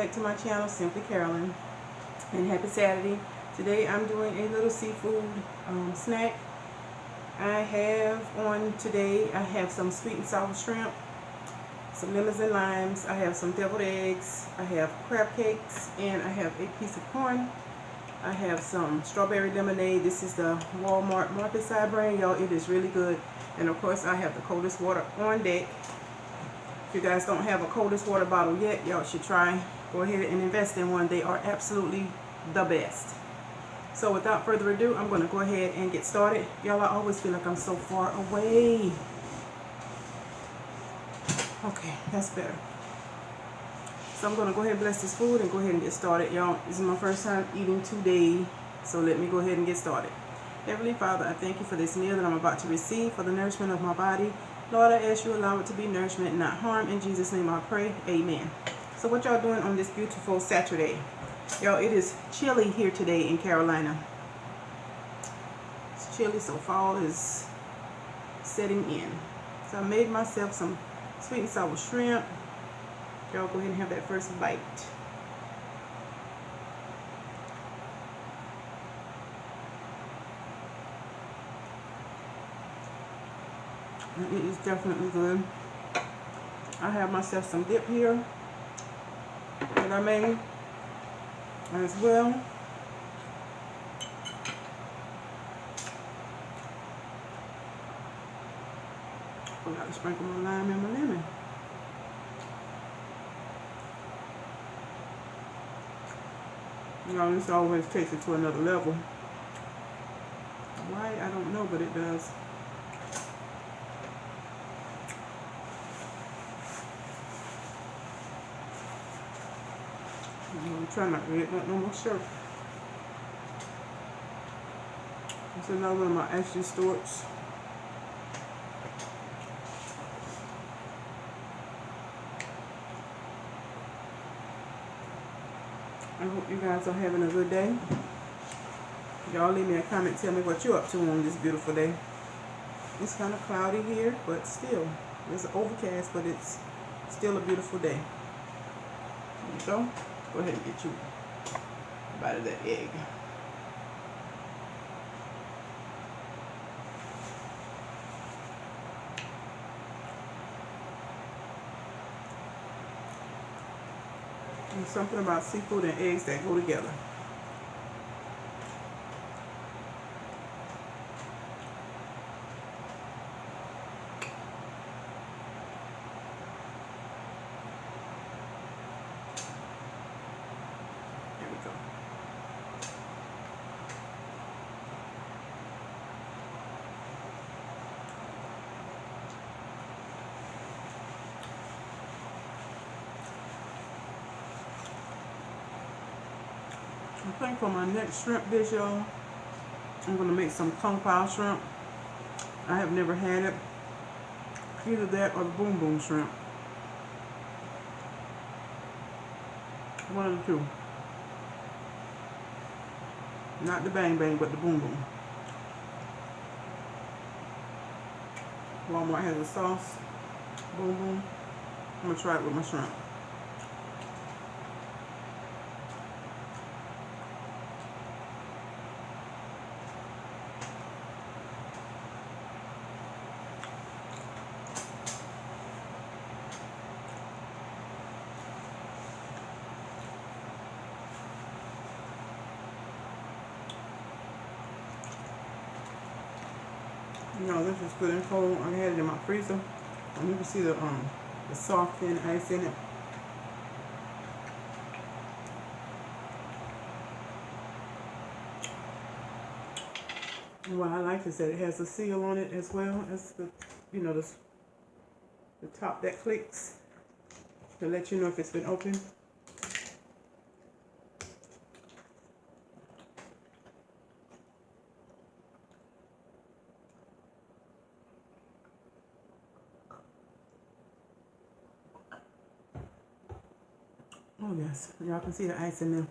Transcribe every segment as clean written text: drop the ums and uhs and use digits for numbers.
back to my channel, Simply Carolyn, and happy Saturday. Today I'm doing a little seafood snack. I have some sweet and sour shrimp, some lemons and limes, I have some deviled eggs, I have crab cakes, and I have a piece of corn. I have some strawberry lemonade. This is the Walmart market side brand, y'all. It is really good. And of course I have the coldest water on deck. If you guys don't have a coldest water bottle yet, y'all should try. Go ahead and invest in one. They are absolutely the best. So without further ado, I'm going to go ahead and get started. Y'all, I always feel like I'm so far away. Okay, that's better. So I'm going to go ahead and bless this food and go ahead and get started. Y'all, this is my first time eating today. So let me go ahead and get started. Heavenly Father, I thank you for this meal that I'm about to receive, for the nourishment of my body. Lord, I ask you allow it to be nourishment and not harm. In Jesus' name I pray. Amen. So what y'all doing on this beautiful Saturday? Y'all, it is chilly here today in Carolina. It's chilly, so fall is setting in. So I made myself some sweet and sour shrimp. Y'all go ahead and have that first bite. It is definitely good. I have myself some dip here that I made as well. Forgot to sprinkle my lime and my lemon. You know, this always takes it to another level. Why? I don't know, but it does. I'm trying not to get that no more shirt. It's another one of my ashy storage. I hope you guys are having a good day. Y'all leave me a comment, tell me what you're up to on this beautiful day. It's kind of cloudy here, but still, it's overcast, but it's still a beautiful day. So, go ahead and get you a bite of that egg. There's something about seafood and eggs that go together. There we go. I think for my next shrimp dish, y'all, I'm going to make some kung pao shrimp. I have never had it. Either that or the boom boom shrimp. One of the two. Not the bang bang, but the boom boom. Walmart has a sauce. Boom boom. I'm going to try it with my shrimp. You know, this is good and cold. I had it in my freezer. And you can see the soft thin ice in it. And what I like is that it has a seal on it as well as the, you know, the top that clicks to let you know if it's been opened. Oh yes, y'all can see the ice in there.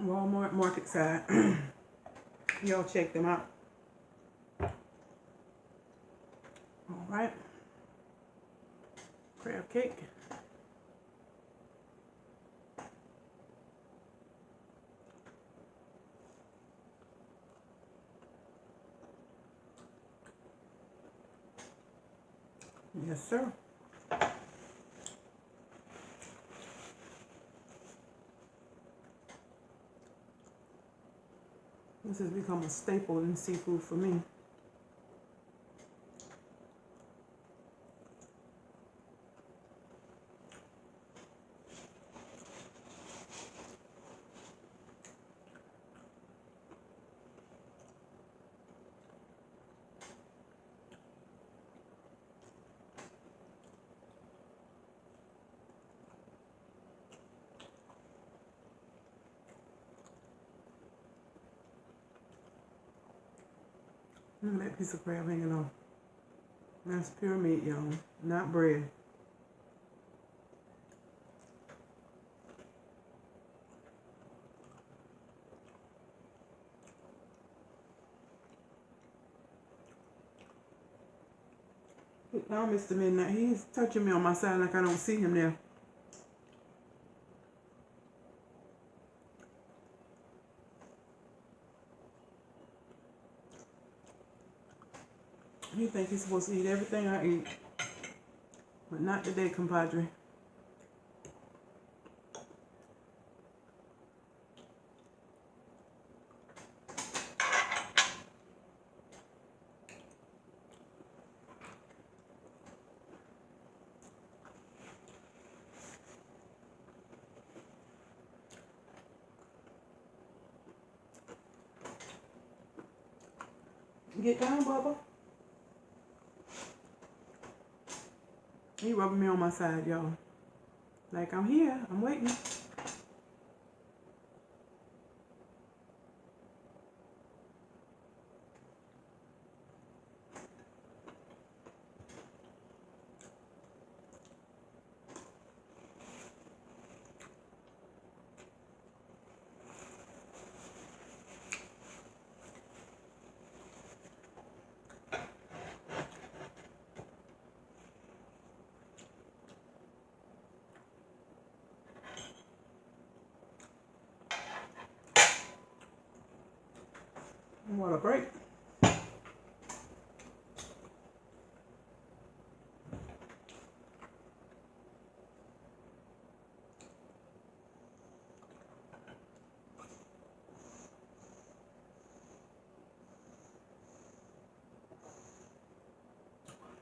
Walmart market side. Y'all check them out. All right. cake. Yes, sir. This has become a staple in seafood for me. Look at that piece of crab hanging off. That's pure meat, y'all, not bread. Now, Mr. Midnight, he's touching me on my side like I don't see him there. He think he's supposed to eat everything I eat, but not today, compadre. Get down, Bubba. He rubbing me on my side, y'all. Like I'm here, I'm waiting. What a break.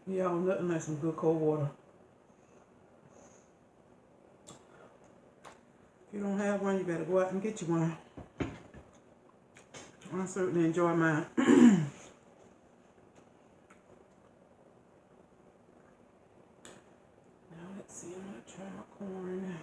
Yeah, nothing like some good cold water. If you don't have one, you better go out and get you one. I certainly enjoy mine. Now let's see, I'm gonna try my corn.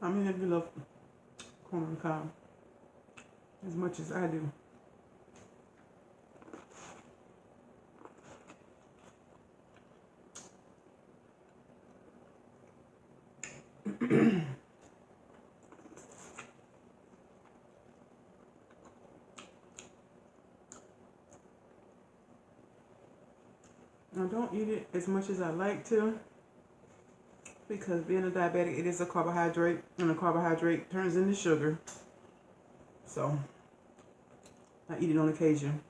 I mean, if you love corn on the cob as much as I do. I don't eat it as much as I like to, because being a diabetic, it is a carbohydrate, and a carbohydrate turns into sugar. So I eat it on occasion.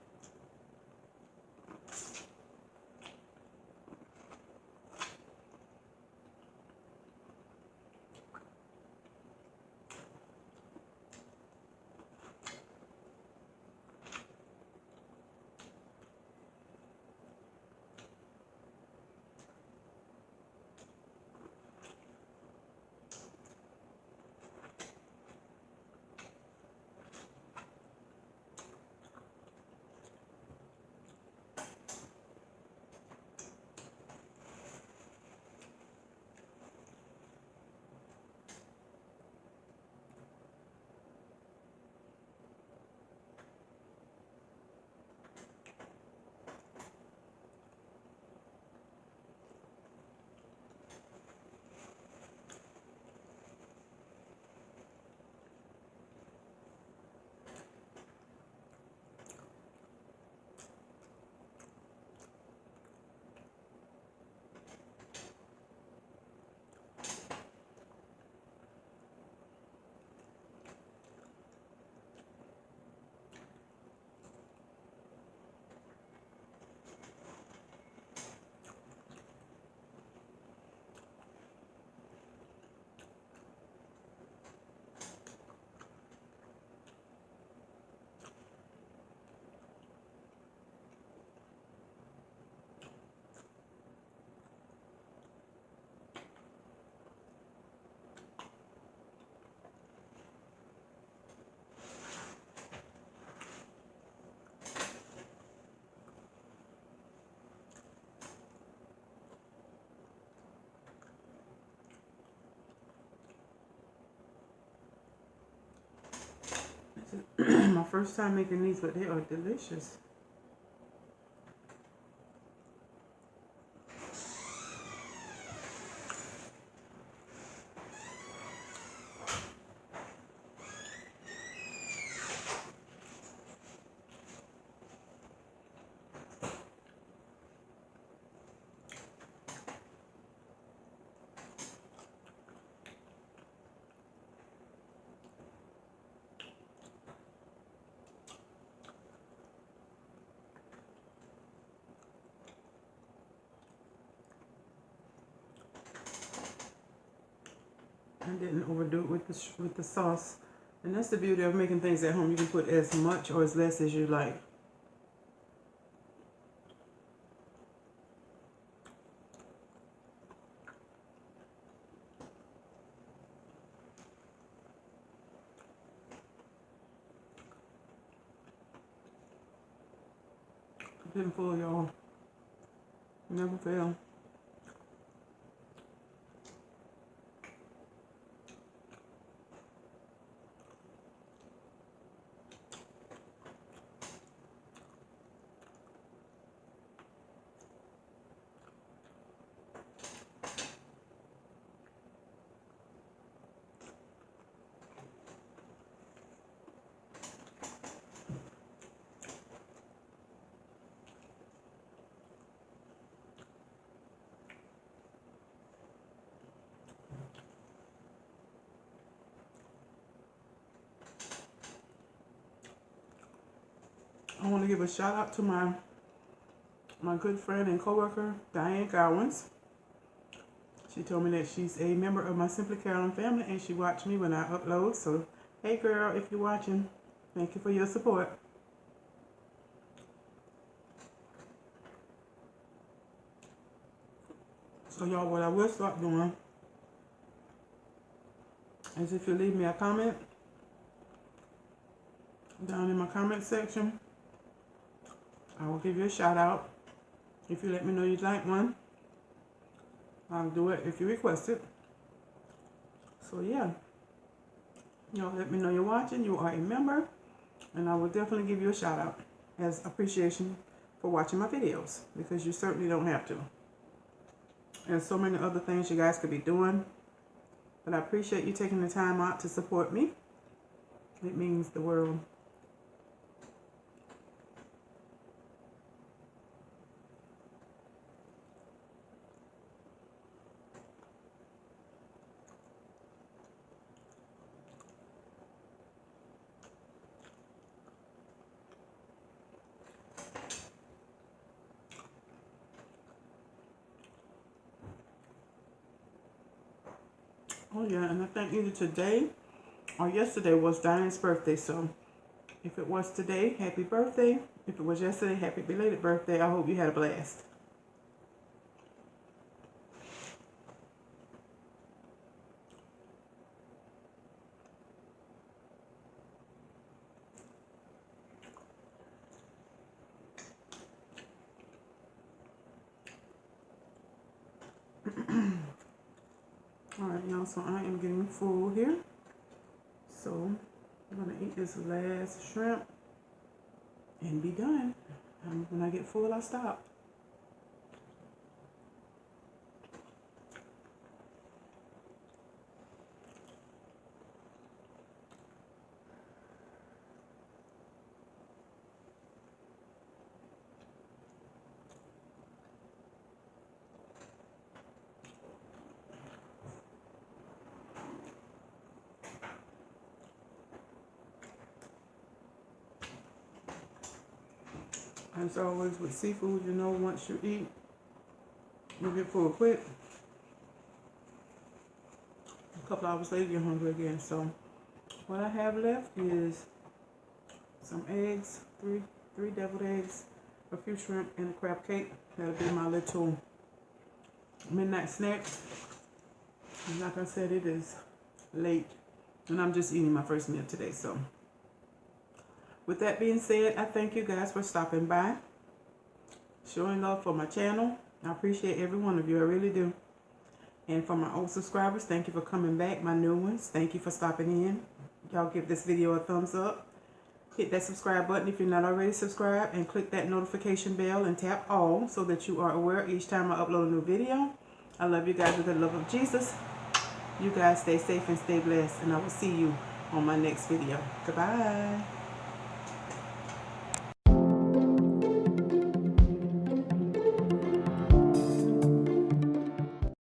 my first time making these, but they are delicious. I didn't overdo it with the sauce. And that's the beauty of making things at home. You can put as much or as less as you like. Didn't fool y'all. Never fail. I want to give a shout out to my good friend and coworker, Diane Carolyn. She told me that she's a member of my Simply Carolyn family and she watched me when I upload. So, hey girl, if you're watching, thank you for your support. So y'all, what I will start doing is if you leave me a comment down in my comment section, I will give you a shout out. If you let me know you'd like one, I'll do it if you request it. So yeah, y'all let me know you're watching, you are a member, and I will definitely give you a shout out as appreciation for watching my videos, because you certainly don't have to. There's so many other things you guys could be doing, but I appreciate you taking the time out to support me. It means the world. Oh yeah, and I think either today or yesterday was Diane's birthday, so if it was today, happy birthday. If it was yesterday, happy belated birthday. I hope you had a blast. Alright y'all, so I am getting full here. So I'm going to eat this last shrimp and be done. When I get full, I stop. As always with seafood, you know, once you eat, you get full quick. A couple hours later, you're hungry again. So what I have left is some eggs, three deviled eggs, a few shrimp, and a crab cake. That'll be my little midnight snack. And like I said, it is late, and I'm just eating my first meal today. So with that being said, I thank you guys for stopping by, showing love for my channel. I appreciate every one of you, I really do. And for my old subscribers, thank you for coming back. My new ones, thank you for stopping in. Y'all give this video a thumbs up. Hit that subscribe button if you're not already subscribed, and click that notification bell and tap all so that you are aware each time I upload a new video. I love you guys with the love of Jesus. You guys stay safe and stay blessed, and I will see you on my next video. Goodbye.